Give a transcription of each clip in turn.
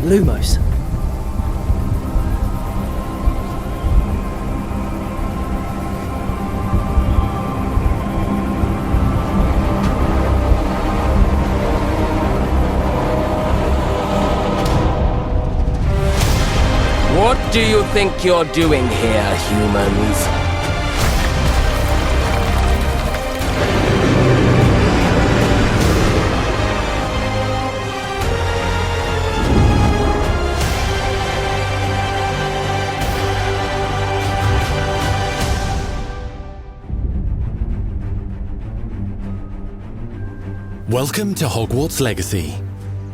Lumos. What do you think you're doing here, humans? Welcome to Hogwarts Legacy.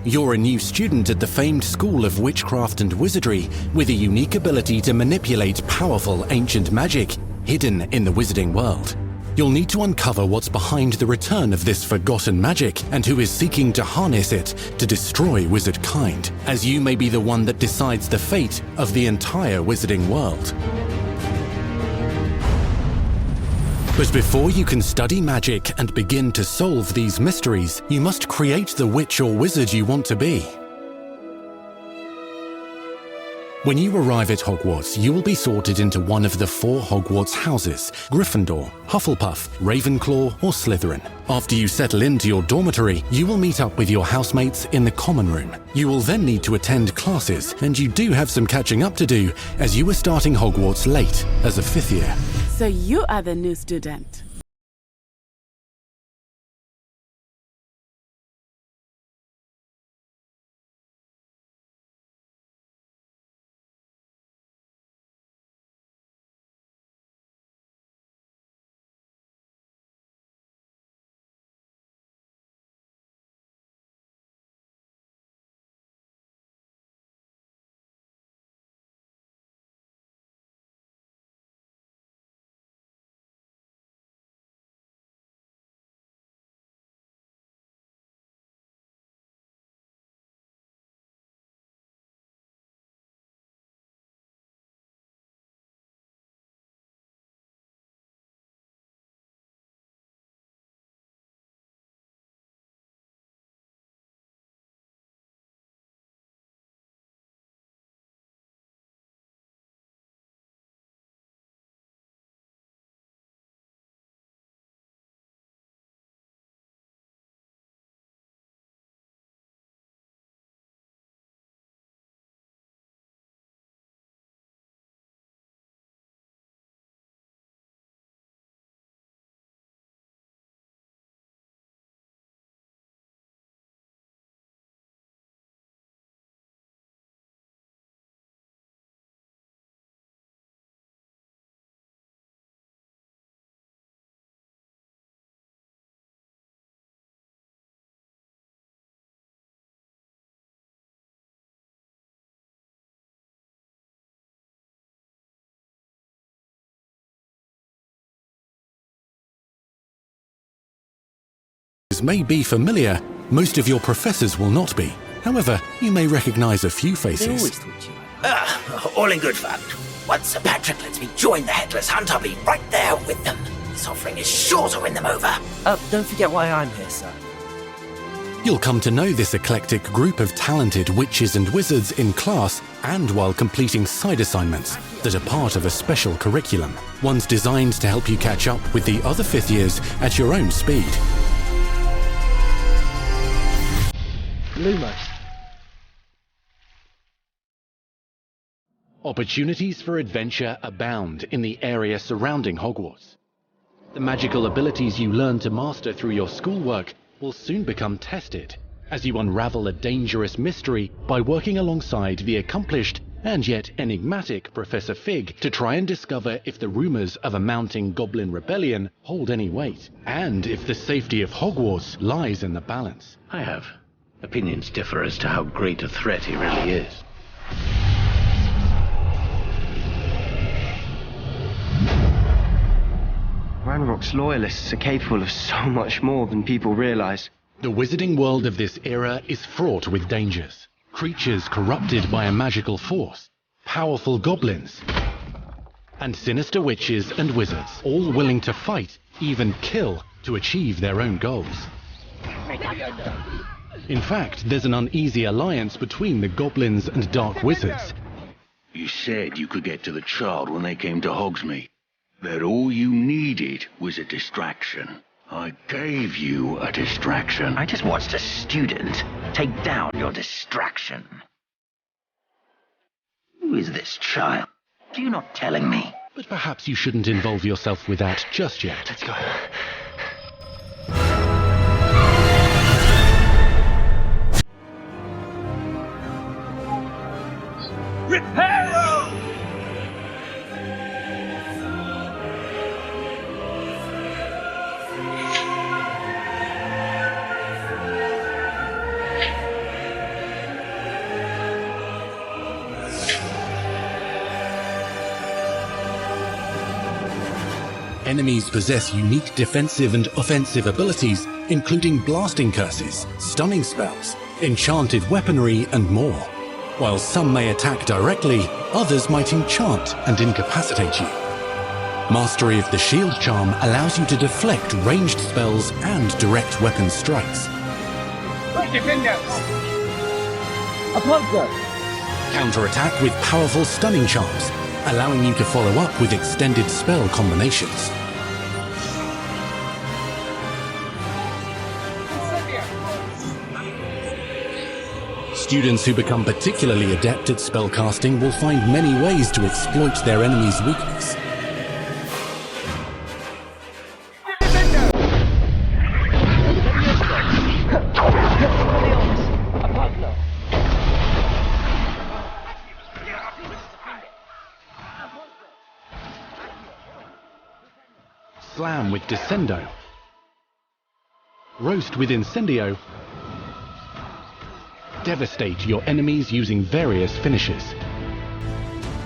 You're a new student at the famed School of Witchcraft and Wizardry with a unique ability to manipulate powerful ancient magic hidden in the wizarding world. You'll need to uncover what's behind the return of this forgotten magic and who is seeking to harness it to destroy wizard kind, as you may be the one that decides the fate of the entire wizarding world. But before you can study magic and begin to solve these mysteries, you must create the witch or wizard you want to be. When you arrive at Hogwarts, you will be sorted into one of the 4 Hogwarts houses: Gryffindor, Hufflepuff, Ravenclaw, or Slytherin. After you settle into your dormitory, you will meet up with your housemates in the common room. You will then need to attend classes, and you do have some catching up to do, as you are starting Hogwarts late as a 5th year. So you are the new student. May be familiar, most of your professors will not be. However, you may recognize a few faces. All in good fun. Once Sir Patrick lets me join the Headless Hunt, I'll be right there with them. This offering is sure to win them over. Don't forget why I'm here, sir. You'll come to know this eclectic group of talented witches and wizards in class and while completing side assignments that are part of a special curriculum, ones designed to help you catch up with the other 5th years at your own speed. Lumos. Opportunities for adventure abound in the area surrounding Hogwarts. The magical abilities you learn to master through your schoolwork will soon become tested as you unravel a dangerous mystery by working alongside the accomplished and yet enigmatic Professor Fig to try and discover if the rumors of a mounting goblin rebellion hold any weight, and if the safety of Hogwarts lies in the balance. I have. Opinions differ as to how great a threat he really is. Ranrock's loyalists are capable of so much more than people realize. The wizarding world of this era is fraught with dangers. Creatures corrupted by a magical force, powerful goblins, and sinister witches and wizards, all willing to fight, even kill, to achieve their own goals. In fact, there's an uneasy alliance between the goblins and dark wizards. You said you could get to the child when they came to Hogsmeade. That all you needed was a distraction. I gave you a distraction. I just watched a student take down your distraction. Who is this child? Are you not telling me? But perhaps you shouldn't involve yourself with that just yet. Let's go. Enemies possess unique defensive and offensive abilities, including blasting curses, stunning spells, enchanted weaponry, and more. While some may attack directly, others might enchant and incapacitate you. Mastery of the shield charm allows you to deflect ranged spells and direct weapon strikes. Counterattack with powerful stunning charms, allowing you to follow up with extended spell combinations. Students who become particularly adept at spellcasting will find many ways to exploit their enemy's weakness. Slam with Descendo. Roast with Incendio. Devastate your enemies using various finishes.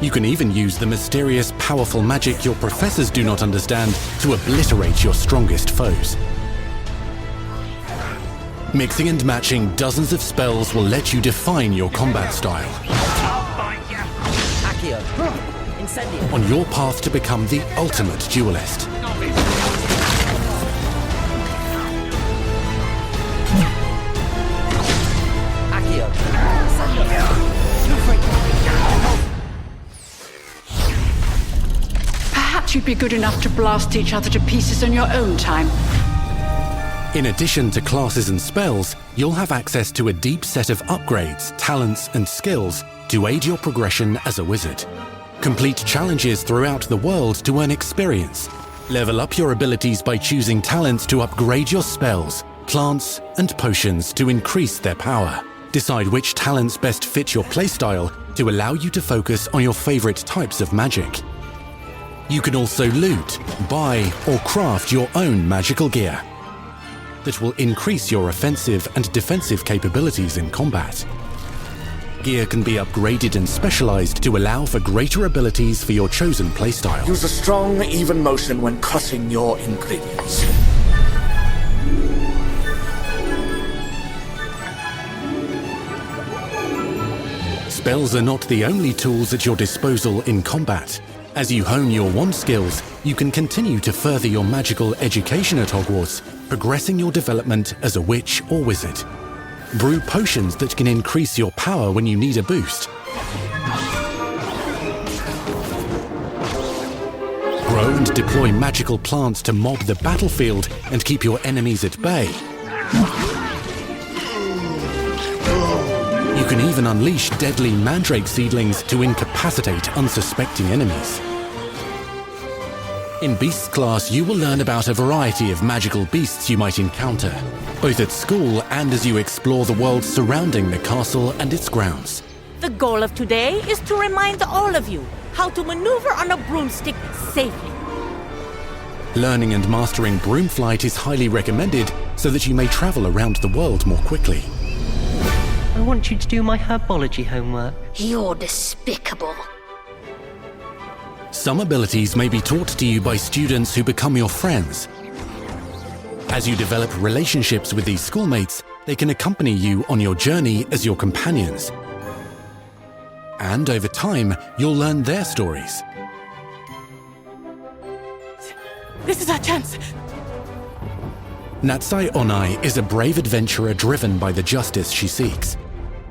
You can even use the mysterious, powerful magic your professors do not understand to obliterate your strongest foes. Mixing and matching dozens of spells will let you define your combat style. On your path to become the ultimate duelist. Perhaps you'd be good enough to blast each other to pieces on your own time. In addition to classes and spells, you'll have access to a deep set of upgrades, talents, and skills to aid your progression as a wizard. Complete challenges throughout the world to earn experience. Level up your abilities by choosing talents to upgrade your spells, plants, and potions to increase their power. Decide which talents best fit your playstyle to allow you to focus on your favorite types of magic. You can also loot, buy, or craft your own magical gear that will increase your offensive and defensive capabilities in combat. Gear can be upgraded and specialized to allow for greater abilities for your chosen playstyle. Use a strong, even motion when cutting your ingredients. Spells are not the only tools at your disposal in combat. As you hone your wand skills, you can continue to further your magical education at Hogwarts, progressing your development as a witch or wizard. Brew potions that can increase your power when you need a boost. Grow and deploy magical plants to mob the battlefield and keep your enemies at bay. You can even unleash deadly mandrake seedlings to incapacitate unsuspecting enemies. In Beasts class, you will learn about a variety of magical beasts you might encounter, both at school and as you explore the world surrounding the castle and its grounds. The goal of today is to remind all of you how to maneuver on a broomstick safely. Learning and mastering broom flight is highly recommended so that you may travel around the world more quickly. I want you to do my herbology homework. You're despicable. Some abilities may be taught to you by students who become your friends. As you develop relationships with these schoolmates, they can accompany you on your journey as your companions. And over time, you'll learn their stories. This is our chance. Natsai Onai is a brave adventurer driven by the justice she seeks.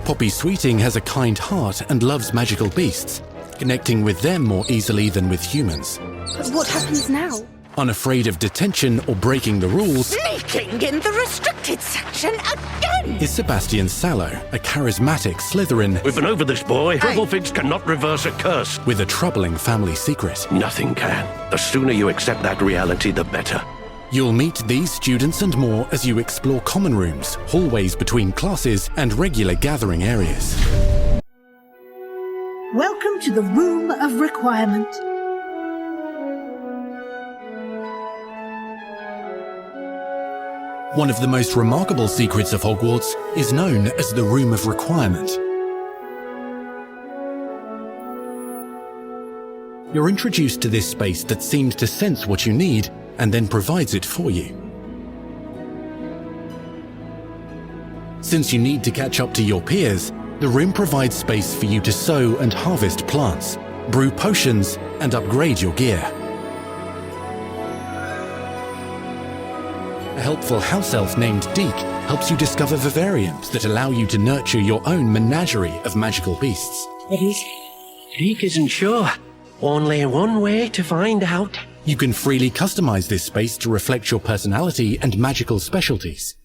Poppy Sweeting has a kind heart and loves magical beasts, connecting with them more easily than with humans. But what happens now? Unafraid of detention or breaking the rules, Sneaking in the restricted section again! is Sebastian Sallow, a charismatic Slytherin We've been over this, boy. Gribblefix cannot reverse a curse. with a troubling family secret. Nothing can. The sooner you accept that reality, the better. You'll meet these students and more as you explore common rooms, hallways between classes, and regular gathering areas. Welcome to the Room of Requirement. One of the most remarkable secrets of Hogwarts is known as the Room of Requirement. You're introduced to this space that seems to sense what you need and then provides it for you. Since you need to catch up to your peers, the room provides space for you to sow and harvest plants, brew potions, and upgrade your gear. A helpful house elf named Deek helps you discover vivariums that allow you to nurture your own menagerie of magical beasts. Deek isn't sure. Only one way to find out. You can freely customize this space to reflect your personality and magical specialties.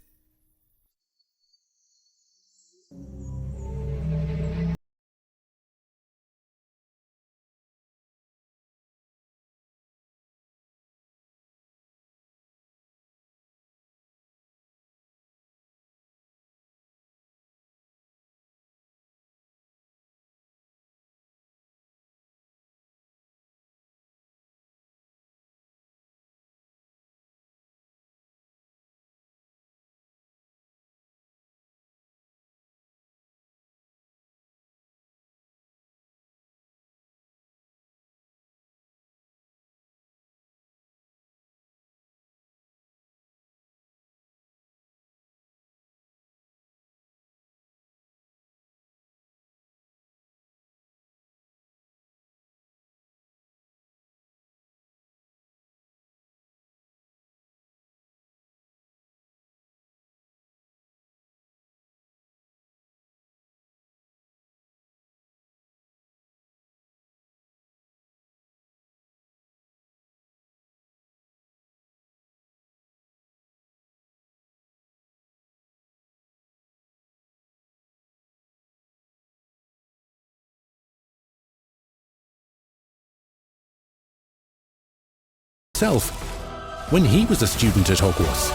When he was a student at Hogwarts.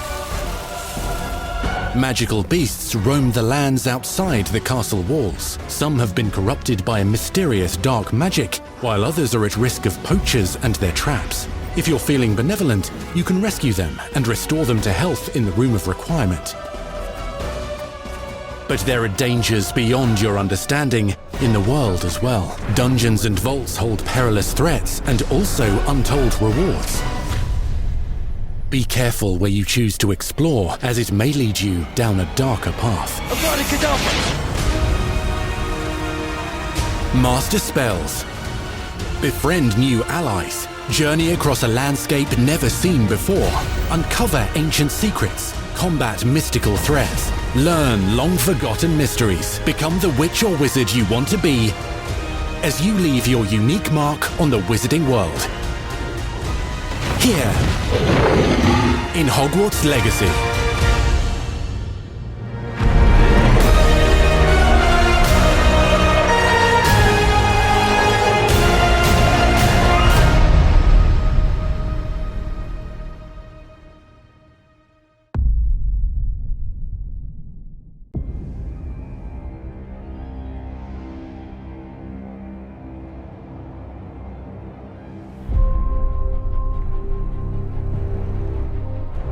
Magical beasts roam the lands outside the castle walls. Some have been corrupted by a mysterious dark magic, while others are at risk of poachers and their traps. If you're feeling benevolent, you can rescue them and restore them to health in the Room of Requirement. But there are dangers beyond your understanding in the world as well. Dungeons and vaults hold perilous threats and also untold rewards. Be careful where you choose to explore, as it may lead you down a darker path. Master spells. Befriend new allies. Journey across a landscape never seen before. Uncover ancient secrets. Combat mystical threats. Learn long-forgotten mysteries. Become the witch or wizard you want to be as you leave your unique mark on the wizarding world. Here, in Hogwarts Legacy.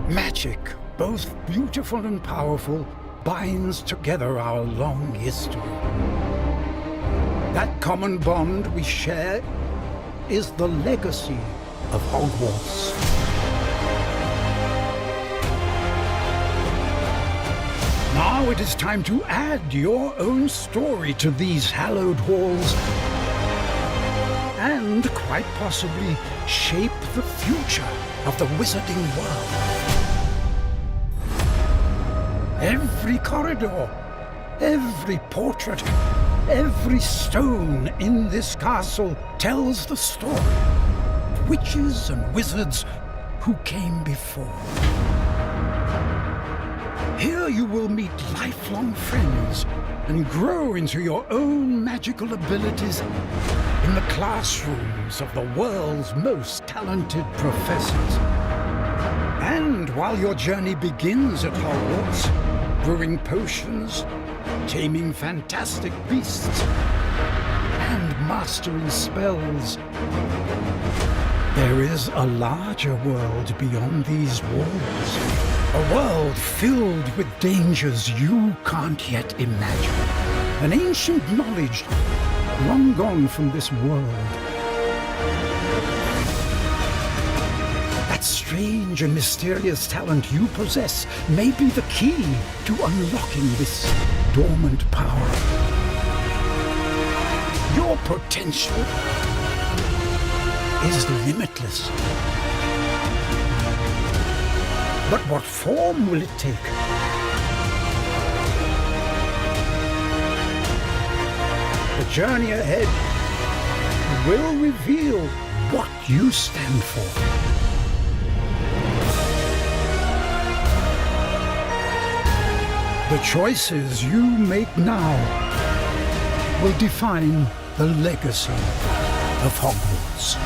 Magic, both beautiful and powerful, binds together our long history. That common bond we share is the legacy of Hogwarts. Now it is time to add your own story to these hallowed halls and, quite possibly, shape the future of the wizarding world. Every corridor, every portrait, every stone in this castle tells the story of witches and wizards who came before. Here you will meet lifelong friends and grow into your own magical abilities in the classrooms of the world's most talented professors. And while your journey begins at Hogwarts, brewing potions, taming fantastic beasts, and mastering spells, there is a larger world beyond these walls. A world filled with dangers you can't yet imagine. An ancient knowledge long gone from this world. That strange and mysterious talent you possess may be the key to unlocking this dormant power. Your potential is limitless. But what form will it take? The journey ahead will reveal what you stand for. The choices you make now will define the legacy of Hogwarts.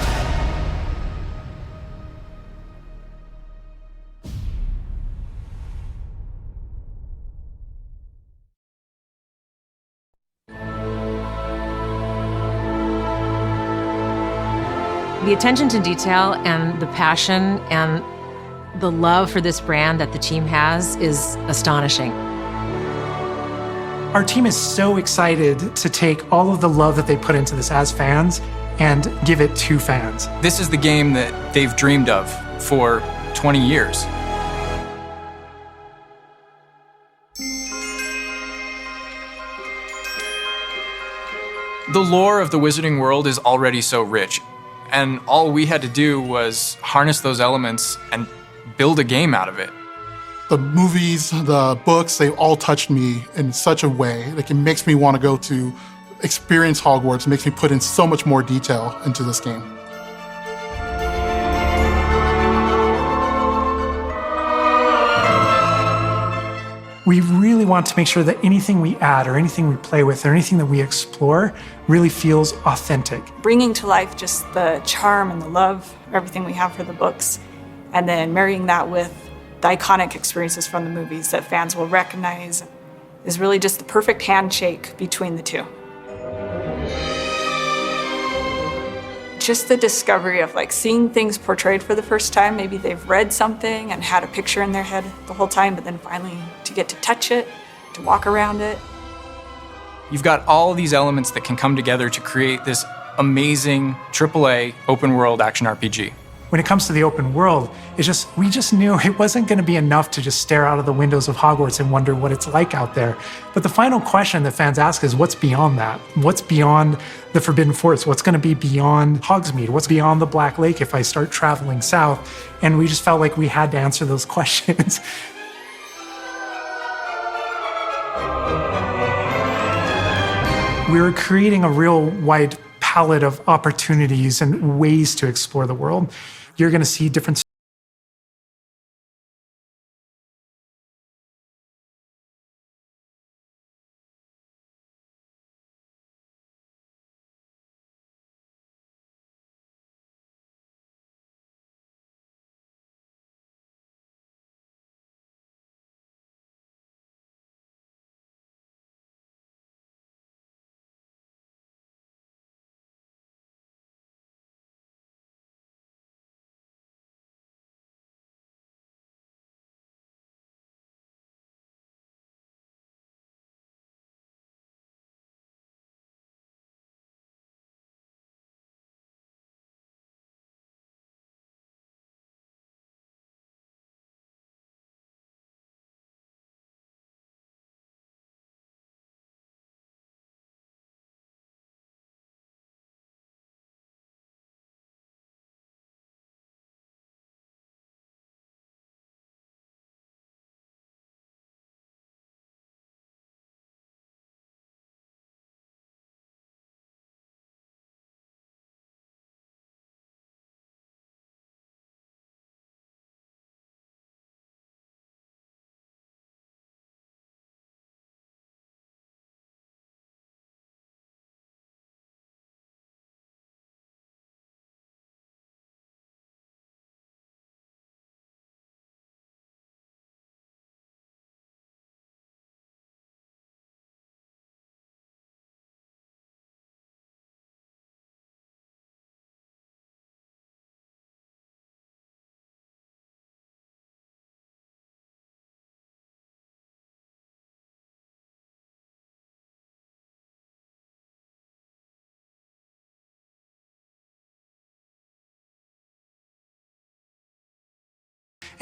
The attention to detail and the passion and the love for this brand that the team has is astonishing. Our team is so excited to take all of the love that they put into this as fans and give it to fans. This is the game that they've dreamed of for 20 years. The lore of the Wizarding World is already so rich, and all we had to do was harness those elements and build a game out of it. The movies, the books, they all touched me in such a way. Like, it makes me want to go to experience Hogwarts. It makes me put in so much more detail into this game. We really want to make sure that anything we add or anything we play with or anything that we explore really feels authentic. Bringing to life just the charm and the love, everything we have for the books, and then marrying that with the iconic experiences from the movies that fans will recognize is really just the perfect handshake between the two. Just the discovery of like seeing things portrayed for the first time. Maybe they've read something and had a picture in their head the whole time, but then finally to get to touch it, to walk around it. You've got all these elements that can come together to create this amazing AAA open world action RPG. When it comes to the open world, we just knew it wasn't going to be enough to just stare out of the windows of Hogwarts and wonder what it's like out there. But the final question that fans ask is, what's beyond that? What's beyond the Forbidden Forest? What's going to be beyond Hogsmeade? What's beyond the Black Lake if I start traveling south? And we just felt like we had to answer those questions. We were creating a real wide palette of opportunities and ways to explore the world. You're going to see different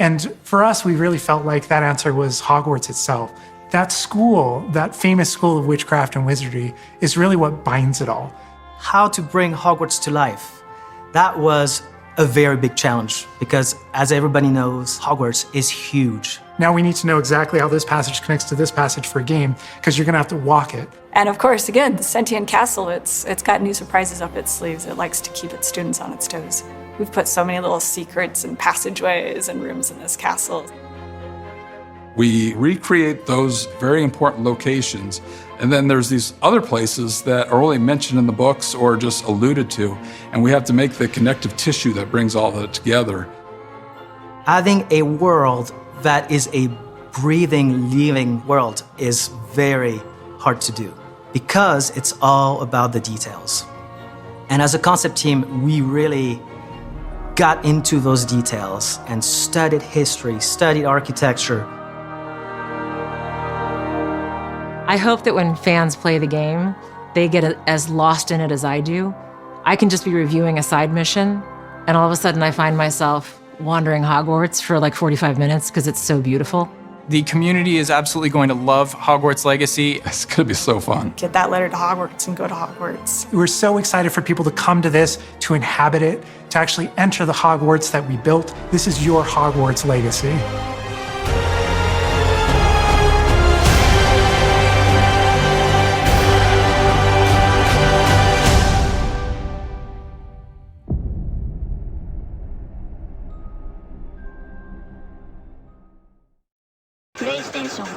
And for us, we really felt like that answer was Hogwarts itself. That school, that famous school of witchcraft and wizardry, is really what binds it all. How to bring Hogwarts to life. That was a very big challenge because, as everybody knows, Hogwarts is huge. Now we need to know exactly how this passage connects to this passage for a game, because you're going to have to walk it. And of course, again, the sentient castle, it's got new surprises up its sleeves. It likes to keep its students on its toes. We've put so many little secrets and passageways and rooms in this castle. We recreate those very important locations, and then there's these other places that are only mentioned in the books or just alluded to, and we have to make the connective tissue that brings all that together. Having a world that is a breathing, living world is very hard to do because it's all about the details. And as a concept team, we really got into those details and studied history, studied architecture. I hope that when fans play the game, they get as lost in it as I do. I can just be reviewing a side mission, and all of a sudden I find myself wandering Hogwarts for like 45 minutes because it's so beautiful. The community is absolutely going to love Hogwarts Legacy. It's going to be so fun. Get that letter to Hogwarts and go to Hogwarts. We're so excited for people to come to this, to inhabit it, to actually enter the Hogwarts that we built. This is your Hogwarts Legacy. PlayStation